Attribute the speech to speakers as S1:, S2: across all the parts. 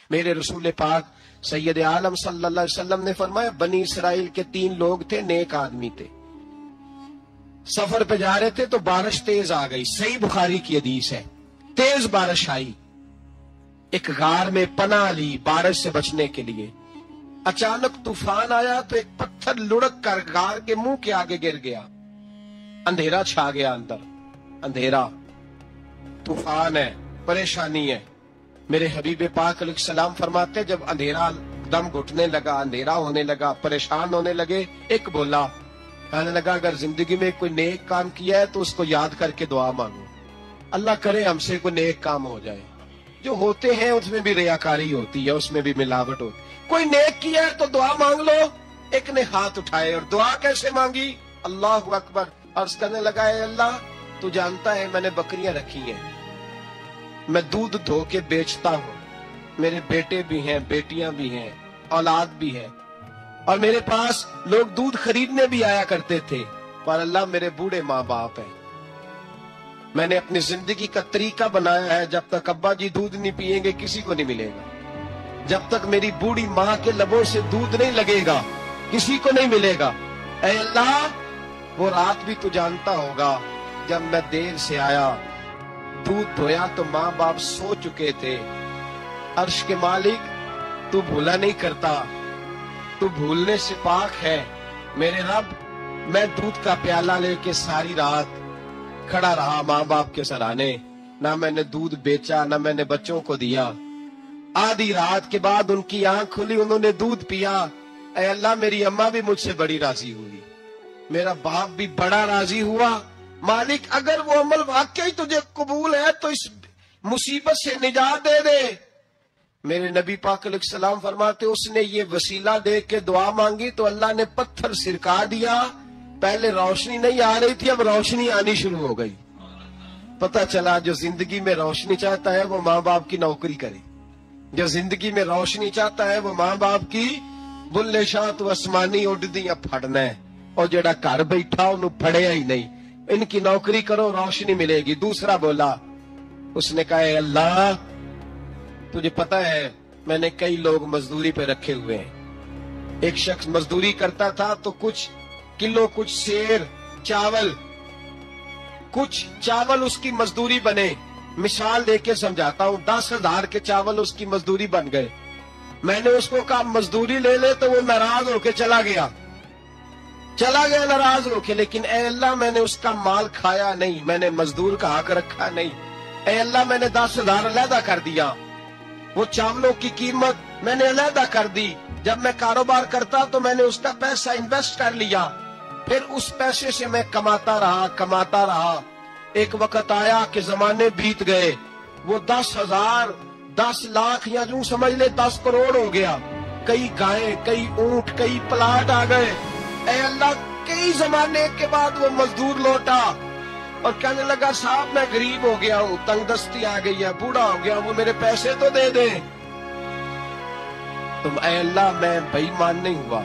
S1: میرے رسول پاک سید عالم صلی اللہ علیہ وسلم نے فرمایا بنی اسرائیل کے 3 لوگ تھے، نیک آدمی تھے، سفر پہ جا رہے تھے تو بارش تیز آ گئی، صحیح بخاری کی حدیث ہے، تیز بارش آئی، ایک غار میں پناہ لی بارش سے بچنے کے لیے، اچانک طوفان آیا تو ایک پتھر لڑک کر غار کے منہ کے آگے گر گیا، اندھیرا چھا گیا، اندر اندھیرا، طوفان ہے، پریشانی ہے۔ میرے حبیب پاک علیہ السلام فرماتے جب اندھیرا دم گھٹنے لگا، اندھیرا ہونے لگا، پریشان ہونے لگے، ایک بولا، کہنے لگا اگر زندگی میں کوئی نیک کام کیا ہے تو اس کو یاد کر کے دعا مانگو، اللہ کرے ہم سے کوئی نیک کام ہو جائے۔ جو ہوتے ہیں اس میں بھی ریاکاری ہوتی ہے، اس میں بھی ملاوٹ ہوتی ہے، کوئی نیک کیا ہے تو دعا مانگ لو۔ ایک نے ہاتھ اٹھائے اور دعا کیسے مانگی؟ اللہ اکبر، عرض کرنے لگا اے اللہ تو جانتا ہے میں نے بکریاں رکھی ہیں، میں دودھ دھو کے بیچتا ہوں، میرے بیٹے بھی ہیں، بیٹیاں بھی ہیں، اولاد بھی ہے، اور میرے پاس لوگ دودھ خریدنے بھی آیا کرتے تھے، پر اللہ میرے بوڑھے ماں باپ ہیں، میں نے اپنی زندگی کا طریقہ بنایا ہے جب تک ابا جی دودھ نہیں پیئیں گے کسی کو نہیں ملے گا، جب تک میری بوڑھی ماں کے لبوں سے دودھ نہیں لگے گا کسی کو نہیں ملے گا۔ اے اللہ وہ رات بھی تو جانتا ہوگا جب میں دیر سے آیا، دودھ دھویا تو ماں باپ سو چکے تھے، عرش کے مالک تو بھولا نہیں کرتا، تو بھولنے سے پاک ہے، میرے رب میں دودھ کا پیالہ لے کے ساری رات کھڑا رہا ماں باپ کے سرانے، نہ میں نے دودھ بیچا نہ میں نے بچوں کو دیا، آدھی رات کے بعد ان کی آنکھ کھلی، انہوں نے دودھ پیا، اے اللہ میری اماں بھی مجھ سے بڑی راضی ہوئی، میرا باپ بھی بڑا راضی ہوا، مالک اگر وہ عمل واقعی تجھے قبول ہے تو اس مصیبت سے نجات دے دے۔ میرے نبی پاک علیہ السلام فرماتے اس نے یہ وسیلہ دے کے دعا مانگی تو اللہ نے پتھر سرکا دیا، پہلے روشنی نہیں آ رہی تھی اب روشنی آنی شروع ہو گئی۔ پتہ چلا جو زندگی میں روشنی چاہتا ہے وہ ماں باپ کی نوکری کرے، جو زندگی میں روشنی چاہتا ہے وہ ماں باپ کی بلے شاہ تو آسمانی اڈدیاں پھڑنا ہے، اور جڑا گھر بیٹھا انہوں پھڑیا ہی نہیں، ان کی نوکری کرو روشنی ملے گی۔ دوسرا بولا، اس نے کہا اے اللہ تجھے پتہ ہے میں نے کئی لوگ مزدوری پہ رکھے ہوئے ہیں، ایک شخص مزدوری کرتا تھا تو کچھ کلو کچھ سیر چاول اس کی مزدوری بنے، مثال دے کے سمجھاتا ہوں، 10,000 کے چاول اس کی مزدوری بن گئے، میں نے اس کو کہا مزدوری لے لے تو وہ ناراض ہو کے چلا گیا ناراض ہو کے، لیکن اے اللہ میں نے اس کا مال کھایا نہیں، میں نے مزدور کا حق رکھا نہیں، اے اللہ میں نے 10,000 علیحدہ کر دیا، وہ چاولوں کی قیمت میں نے علیحدہ کر دی، جب میں کاروبار کرتا تو میں نے اس کا پیسہ انویسٹ کر لیا، پھر اس پیسے سے میں کماتا رہا، ایک وقت آیا کہ زمانے بیت گئے، وہ 10,000 10 لاکھ یا یوں سمجھ لے 10 کروڑ ہو گیا، کئی گائیں کئی اونٹ کئی پلاٹ آ گئے، اے اللہ کئی زمانے کے بعد وہ مزدور لوٹا اور کہنے لگا صاحب میں غریب ہو گیا ہوں، تنگ دستی آ گئی ہے، بوڑھا ہو گیا ہوں، وہ میرے پیسے تو دے دے۔ تم اے اللہ میں بے ایمان نہیں ہوا،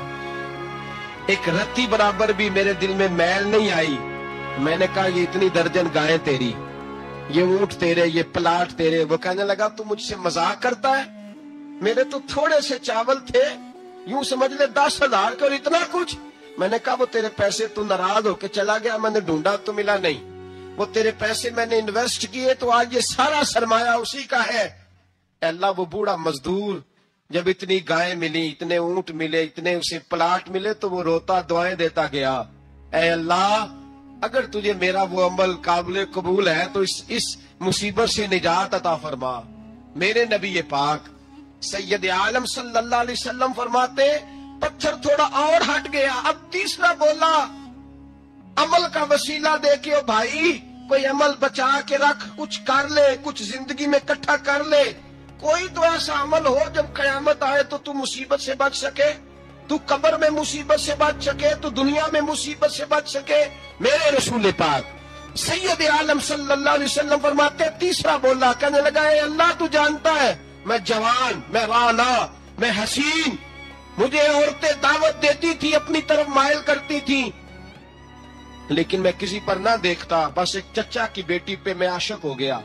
S1: ایک رتی برابر بھی میرے دل میں میل نہیں آئی، میں نے کہا یہ اتنی درجن گائیں تیری، یہ اونٹ تیرے، یہ پلاٹ تیرے۔ وہ کہنے لگا تو مجھ سے مذاق کرتا ہے، میرے تو تھوڑے سے چاول تھے، یوں سمجھ لے 10,000 کا اور اتنا کچھ۔ میں نے کہا وہ تیرے پیسے تو ناراض ہو کے چلا گیا، میں نے ڈھونڈا تو ملا نہیں، وہ تیرے پیسے میں نے انویسٹ کیے تو آج یہ سارا سرمایہ اسی کا ہے۔ اے اللہ وہ بوڑھا مزدور جب اتنی گائیں ملی، اتنے اونٹ ملے، اتنے اسے پلاٹ ملے تو وہ روتا دعائیں دیتا گیا، اے اللہ اگر تجھے میرا وہ عمل قابل قبول ہے تو اس مصیبت سے نجات عطا فرما۔ میرے نبی پاک سید عالم صلی اللہ علیہ وسلم فرماتے پتھر تھوڑا اور ہٹ گیا، اب تیسرا بولا عمل کا وسیلہ دے کے او بھائی کوئی عمل بچا کے رکھ، کچھ کر لے، کچھ زندگی میں اکٹھا کر لے، کوئی تو ایسا عمل ہو جب قیامت آئے تو مصیبت سے بچ سکے، تو قبر میں مصیبت سے بچ سکے، تو دنیا میں مصیبت سے بچ سکے۔ میرے رسول پاک سید عالم صلی اللہ علیہ وسلم فرماتے تیسرا بولا، کہنے لگا اے اللہ تو جانتا ہے میں جوان، میں رانا، میں حسین، مجھے عورتیں دعوت دیتی تھی، اپنی طرف مائل کرتی تھی، لیکن میں کسی پر نہ دیکھتا، بس ایک چچا کی بیٹی پہ میں عاشق ہو گیا،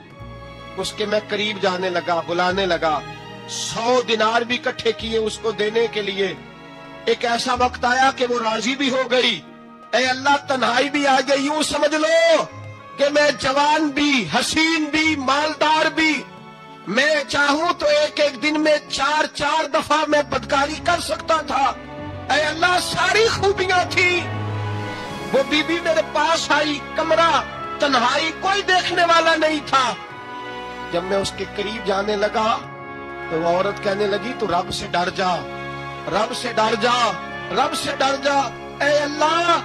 S1: اس کے میں قریب جانے لگا، بلانے لگا، 100 دینار بھی اکٹھے کیے اس کو دینے کے لیے. ایک ایسا وقت آیا کہ وہ راضی بھی ہو گئی. اے اللہ تنہائی بھی آ گئی. یوں سمجھ لو کہ میں جوان بھی، حسین بھی، مالدار بھی، میں چاہوں تو ایک ایک دن میں 4 دفعہ میں بدکاری کر سکتا تھا. اے اللہ ساری خوبیاں تھی. وہ بی بی میرے پاس آئی، کمرہ، تنہائی، کوئی دیکھنے والا نہیں تھا. جب میں اس کے قریب جانے لگا تو وہ عورت کہنے لگی تو رب سے ڈر جا، رب سے ڈر جا، رب سے ڈر جا. اے اللہ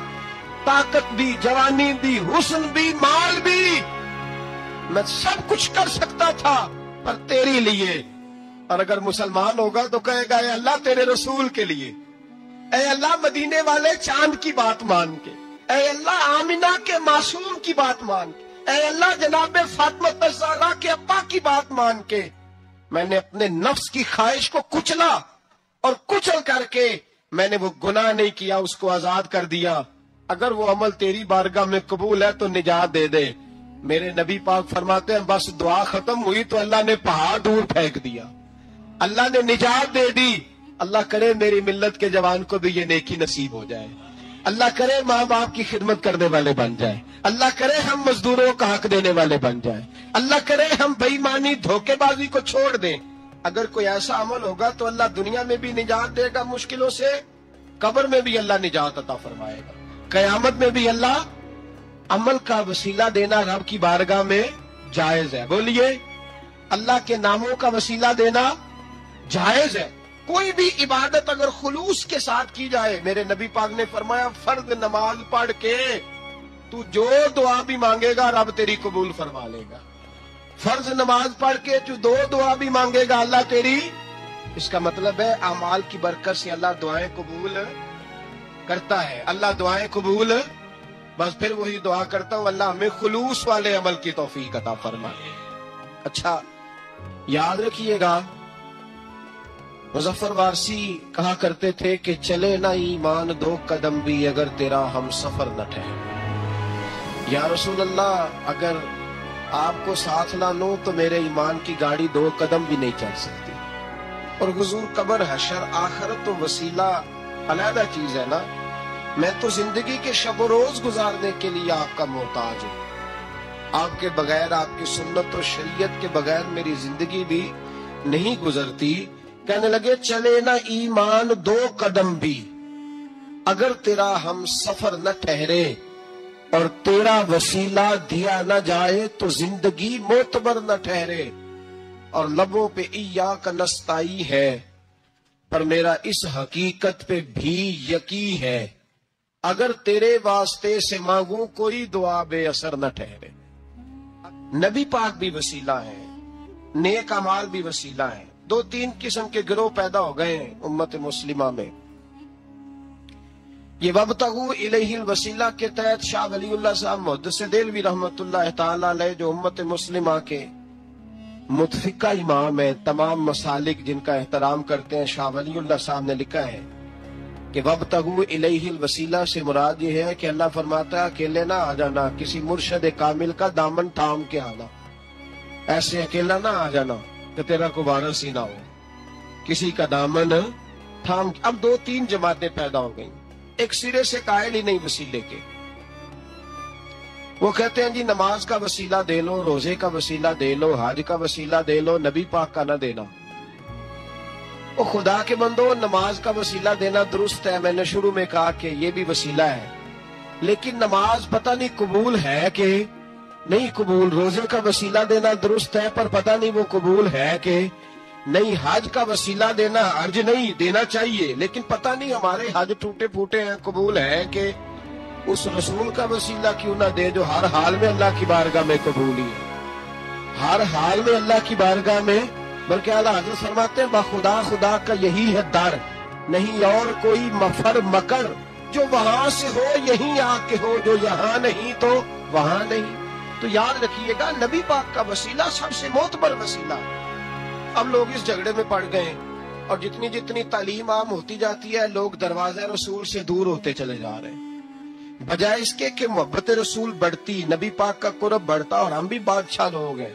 S1: طاقت بھی، جوانی بھی، حسن بھی، مال بھی، میں سب کچھ کر سکتا تھا پر تیری لیے. اور اگر مسلمان ہوگا تو کہے گا اے اللہ تیرے رسول کے لیے. اے اللہ مدینے والے چاند کی بات مان کے، اے اللہ آمنہ کے معصوم کی بات مان کے، اے اللہ جناب فاطمہ الزہرا کے ابا کی بات مان کے میں نے اپنے نفس کی خواہش کو کچلا اور کچل کر کے میں نے وہ گناہ نہیں کیا، اس کو آزاد کر دیا. اگر وہ عمل تیری بارگاہ میں قبول ہے تو نجات دے دے. میرے نبی پاک فرماتے ہیں بس دعا ختم ہوئی تو اللہ نے پہاڑ دور پھینک دیا، اللہ نے نجات دے دی. اللہ کرے میری ملت کے جوان کو بھی یہ نیکی نصیب ہو جائے. اللہ کرے ماں باپ کی خدمت کرنے والے بن جائیں. اللہ کرے ہم مزدوروں کا حق دینے والے بن جائیں. اللہ کرے ہم بے ایمانی، دھوکے بازی کو چھوڑ دیں. اگر کوئی ایسا عمل ہوگا تو اللہ دنیا میں بھی نجات دے گا مشکلوں سے، قبر میں بھی اللہ نجات عطا فرمائے گا، قیامت میں بھی اللہ. عمل کا وسیلہ دینا رب کی بارگاہ میں جائز ہے. بولیے اللہ کے ناموں کا وسیلہ دینا جائز ہے. کوئی بھی عبادت اگر خلوص کے ساتھ کی جائے، میرے نبی پاک نے فرمایا فرض نماز پڑھ کے تو جو دعا بھی مانگے گا رب تیری قبول فرما لے گا. فرض نماز پڑھ کے تو دو دعا بھی مانگے گا اللہ تیری. اس کا مطلب ہے اعمال کی برکت سے اللہ دعائیں قبول کرتا ہے. اللہ دعائیں قبول، بس پھر وہی دعا کرتا ہوں اللہ ہمیں خلوص والے عمل کی توفیق عطا فرمائے. اچھا یاد رکھیے گا مظفر وارسی کہا کرتے تھے کہ چلے نہ ایمان 2 قدم بھی اگر تیرا ہم سفر نہ ٹھہرے. یا رسول اللہ اگر آپ کو ساتھ نہ لوں تو میرے ایمان کی گاڑی 2 قدم بھی نہیں چل سکتی. اور حضور قبر، حشر، آخرت تو وسیلہ علیحدہ چیز ہے نا. میں تو زندگی کے شب و روز گزارنے کے لیے آپ کا محتاج ہوں. آپ کے بغیر، آپ کی سنت و شریعت کے بغیر میری زندگی بھی نہیں گزرتی. کہنے لگے چلے نہ ایمان 2 قدم بھی اگر تیرا ہم سفر نہ ٹھہرے اور تیرا وسیلہ دیا نہ جائے تو زندگی معتبر نہ ٹھہرے. اور لبوں پہ ایاک نستعین ہے پر میرا اس حقیقت پہ بھی یقین ہے اگر تیرے واسطے سے مانگوں کوئی دعا بے اثر نہ ٹھہرے. نبی پاک بھی وسیلہ ہے، نیک اعمال بھی وسیلہ ہے. 2-3 قسم کے گروہ پیدا ہو گئے ہیں امت مسلمہ میں. یہ وابتغوا الیہ الوسیلہ کے تحت شاہ ولی اللہ صاحب محدث دہلوی رحمت اللہ تعالی علیہ جو امت مسلمہ کے متفقہ امام ہے، تمام مسالک جن کا احترام کرتے ہیں، شاہ ولی اللہ صاحب نے لکھا ہے کہ وابتغوا الیہ الوسیلہ سے مراد یہ ہے کہ اللہ فرماتا ہے اکیلے نہ آ جانا، کسی مرشد کامل کا دامن تھام کے آنا. ایسے اکیلا نہ آ جانا کہ تیرا کو وارث ہی نہ ہو، کسی کا دامن تھام. اب 2-3 جماعتیں پیدا ہو گئیں، ایک سرے سے قائل ہی نہیں وسیلے کے. وہ کہتے ہیں جی نماز کا وسیلہ دے لو، روزے کا وسیلہ دے لو، حج کا وسیلہ دے لو، نبی پاک کا نہ دینا. وہ خدا کے بندو نماز کا وسیلہ دینا درست ہے، میں نے شروع میں کہا کہ یہ بھی وسیلہ ہے، لیکن نماز پتہ نہیں قبول ہے کہ نہیں قبول. روزے کا وسیلہ دینا درست ہے پر پتہ نہیں وہ قبول ہے کہ نہیں. حج کا وسیلہ دینا حج نہیں دینا چاہیے لیکن پتہ نہیں ہمارے حج ٹوٹے پھوٹے ہیں، قبول ہے کہ اس رسول کا وسیلہ کیوں نہ دے جو ہر حال میں اللہ کی بارگاہ میں قبول ہی ہے، ہر حال میں اللہ کی بارگاہ میں. بلکہ اعلیٰ حضرت فرماتے ہیں بخدا خدا کا یہی ہے در، نہیں اور کوئی مفر مکر، جو وہاں سے ہو یہیں آ کے ہو، جو یہاں نہیں تو وہاں نہیں. تو یاد رکھیے گا نبی پاک کا وسیلہ سب سے معتبر وسیلہ. اب لوگ اس جھگڑے میں پڑ گئے اور جتنی جتنی تعلیم عام ہوتی جاتی ہے لوگ دروازہ رسول سے دور ہوتے چلے جا رہے ہیں. بجائے اس کے کہ محبت رسول بڑھتی، نبی پاک کا قرب بڑھتا اور ہم بھی بادشاہ لوگ ہیں.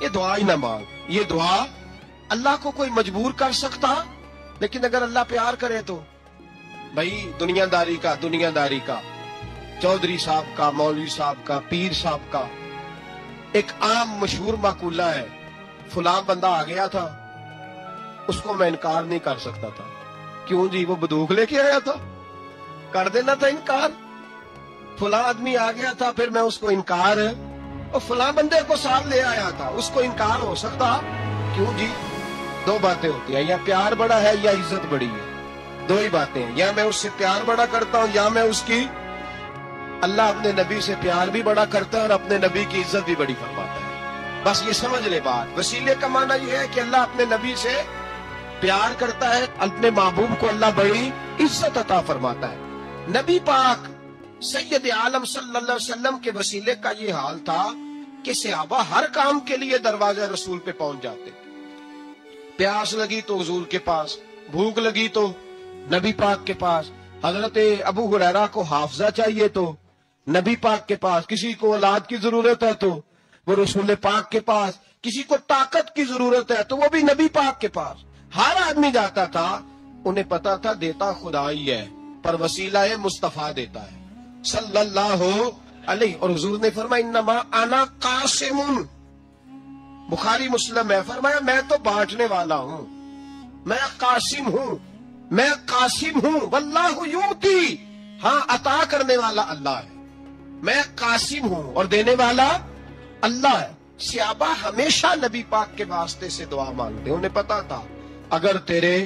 S1: یہ دعا ہی نہ مانگ. یہ دعا اللہ کو کوئی مجبور کر سکتا، لیکن اگر اللہ پیار کرے تو بھائی دنیا داری کا چودھری صاحب کا، مولوی صاحب کا، پیر صاحب کا ایک عام مشہور مقولہ ہے، فلاں بندہ آ گیا تھا، اس کو میں انکار نہیں کر سکتا تھا. کیوں جی؟ وہ بندوق لے کے آیا تھا، کر دینا تھا انکار. فلاں آدمی آ گیا تھا، پھر میں اس کو انکار، اور فلاں بندے کو ساتھ لے آیا تھا، اس کو انکار ہو سکتا؟ کیوں جی؟ دو باتیں ہوتی ہیں، یا پیار بڑا ہے یا عزت بڑی ہے. دو ہی باتیں ہیں، یا میں اس سے پیار بڑا کرتا ہوں یا میں اس کی. اللہ اپنے نبی سے پیار بھی بڑا کرتا ہے اور اپنے نبی کی عزت بھی بڑی فرماتا ہے. بس یہ سمجھ لے بات. وسیلے کا معنی یہ ہے کہ اللہ اپنے نبی سے پیار کرتا ہے، اپنے محبوب کو اللہ بڑی عزت عطا فرماتا ہے. نبی پاک سید عالم صلی اللہ علیہ وسلم کے وسیلے کا یہ حال تھا کہ صحابہ ہر کام کے لیے دروازہ رسول پہ پہنچ جاتے. پیاس لگی تو حضور کے پاس، بھوک لگی تو نبی پاک کے پاس، حضرت ابو ہریرہ کو حافظہ چاہیے تو نبی پاک کے پاس، کسی کو اولاد کی ضرورت ہے تو وہ رسول پاک کے پاس، کسی کو طاقت کی ضرورت ہے تو وہ بھی نبی پاک کے پاس. ہر آدمی جاتا تھا، انہیں پتا تھا دیتا خدا ہی ہے پر وسیلہ مصطفیٰ دیتا ہے صلی اللہ علیہ. اور حضور نے فرمایا انما انا قاسم، بخاری مسلم ہے، فرمایا میں تو بانٹنے والا ہوں، میں قاسم ہوں، میں قاسم ہوں. واللہ یؤتی، ہاں عطا کرنے والا اللہ ہے، میں قاسم ہوں اور دینے والا اللہ ہے. صحابہ ہمیشہ نبی پاک کے واسطے سے دعا مانگتے، انہیں پتا تھا اگر تیرے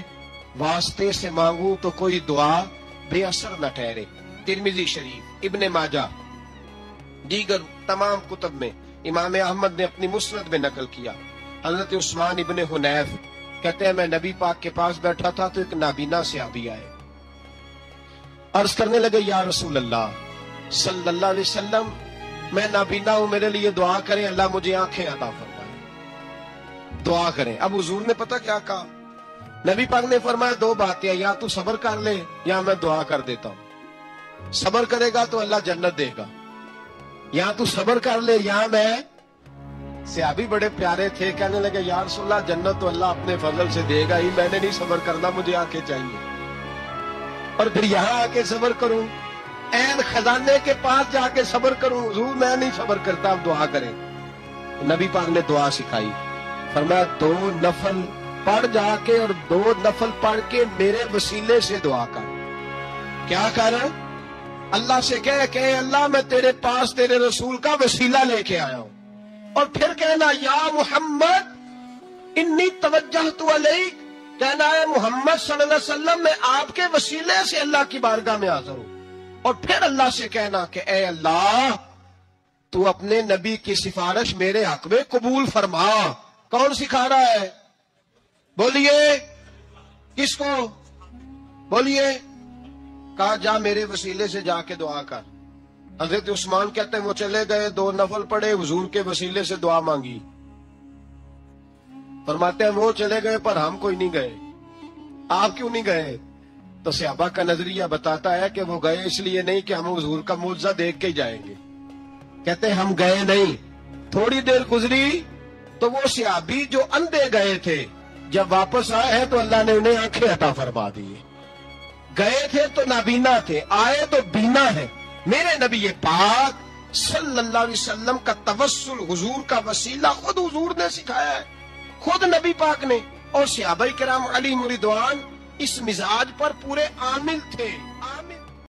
S1: واسطے سے مانگوں تو کوئی دعا بے اثر نہ ٹھہرے. ترمذی شریف، ابن ماجہ، دیگر تمام کتب میں امام احمد نے اپنی مسند میں نقل کیا. حضرت عثمان ابن حنیف کہتے ہیں میں نبی پاک کے پاس بیٹھا تھا تو ایک نابینا صحابی آئے، عرض کرنے لگے یا رسول اللہ صلی اللہ علیہ وسلم میں نابینا ہوں، میرے لیے دعا کریں، اللہ مجھے آنکھیں عطا فرمائے، دعا کریں. اب حضور نے پتہ کیا کہا؟ نبی پاک نے فرمایا دو باتیں، یا تو صبر کر لے یا میں دعا کر دیتا ہوں. صبر کرے گا تو اللہ جنت دے گا، یا تو صبر کر لے یا میں. صحابی بڑے پیارے تھے، کہنے لگے یا رسول اللہ جنت تو اللہ اپنے فضل سے دے گا ہی، میں نے نہیں صبر کرنا، مجھے آنکھیں چاہیے. اور پھر یہاں آ کے صبر کروں، عین خزانے کے پاس جا کے صبر کروں؟ حضور میں نہیں صبر کرتا، اب دعا کریں. نبی پاک نے دعا سکھائی، فرمایا 2 نفل پڑھ جا کے اور 2 نفل پڑھ کے میرے وسیلے سے دعا کر. کیا کر؟ اللہ سے کہے کہ اللہ میں تیرے پاس تیرے رسول کا وسیلہ لے کے آیا ہوں، اور پھر کہنا یا محمد انی توجہت الیک، کہنا ہے محمد صلی اللہ علیہ وسلم میں آپ کے وسیلے سے اللہ کی بارگاہ میں حاضر ہوں. اور پھر اللہ سے کہنا کہ اے اللہ تو اپنے نبی کی سفارش میرے حق میں قبول فرما. کون سکھا رہا ہے؟ بولیے کس کو؟ بولیے. کہا جا میرے وسیلے سے جا کے دعا کر. حضرت عثمان کہتے ہیں وہ چلے گئے، 2 نفل پڑھے، حضور کے وسیلے سے دعا مانگی. فرماتے ہیں وہ چلے گئے پر ہم کوئی نہیں گئے. آپ کیوں نہیں گئے؟ تو صحابہ کا نظریہ بتاتا ہے کہ وہ گئے اس لیے نہیں کہ ہم حضور کا معجزہ دیکھ کے جائیں گے. کہتے ہیں ہم گئے نہیں. تھوڑی دیر گزری تو وہ صحابی جو اندھے گئے تھے جب واپس آئے ہیں تو اللہ نے انہیں آنکھیں عطا فرما دی. گئے تھے تو نابینا تھے، آئے تو بینا ہے. میرے نبی پاک صلی اللہ علیہ وسلم کا توسل، حضور کا وسیلہ خود حضور نے سکھایا ہے، خود نبی پاک نے. اور صحابہ کرام علیہم رضوان اس مزاج پر پورے عامل تھے.